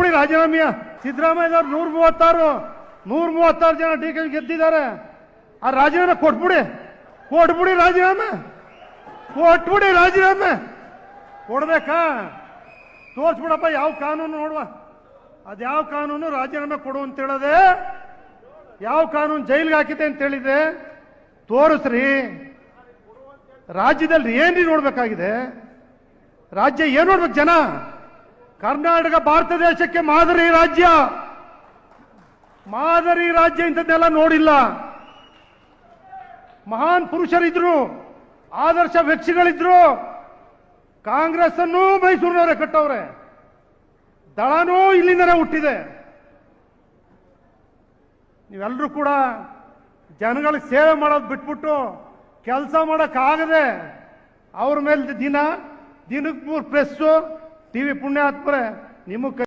ಕೊಟ್ಬಿಡಿ ರಾಜೀನಾಮೆಯ. ಸಿದ್ದರಾಮಯ್ಯವ್ರು 136 ಜನ ಡಿಕೆ ಗೆದ್ದಿದ್ದಾರೆ. ಆ ರಾಜೀನಾಮೆ ಕೊಟ್ಬಿಡಿ ರಾಜೀನಾಮೆ ಕೊಡ್ಬೇಕಾ? ತೋರಿಸ್ಬಿಡಪ್ಪ ಯಾವ ಕಾನೂನು ನೋಡುವ. ಅದ್ಯಾವ ಕಾನೂನು ರಾಜೀನಾಮೆ ಕೊಡು ಅಂತ ಹೇಳದೆ, ಯಾವ ಕಾನೂನು ಜೈಲ್ಗೆ ಹಾಕಿದೆ ಅಂತ ಹೇಳಿದೆ ತೋರಿಸ್ರಿ. ರಾಜ್ಯದಲ್ಲಿ ಏನ್ರಿ ನೋಡ್ಬೇಕಾಗಿದೆ? ರಾಜ್ಯ ಏನ್ ನೋಡ್ಬೇಕು ಜನ? ಕರ್ನಾಟಕ ಭಾರತ ದೇಶಕ್ಕೆ ಮಾದರಿ ರಾಜ್ಯ ಇಂಥದ್ದೆಲ್ಲ ನೋಡಿಲ್ಲ. ಮಹಾನ್ ಪುರುಷರಿದ್ರು, ಆದರ್ಶ ವ್ಯಕ್ತಿಗಳಿದ್ರು. ಕಾಂಗ್ರೆಸ್ ಅನ್ನು ಮೈಸೂರಿನವರೇ ಕಟ್ಟವ್ರೆ, ದಳನೂ ಇಲ್ಲಿಂದನೇ ಹುಟ್ಟಿದೆ. ನೀವೆಲ್ಲರೂ ಕೂಡ ಜನಗಳಿಗೆ ಸೇವೆ ಮಾಡೋದು ಬಿಟ್ಬಿಟ್ಟು ಕೆಲಸ ಮಾಡೋಕ್ಕಾಗದೆ ಅವ್ರ ಮೇಲೆ ದಿನಕ್ಕೆ 3 ಪ್ರೆಸ್ಸು ಟಿವಿ ಪುಣ್ಯಾತ್ಮರೇ ನಿಮಗೆ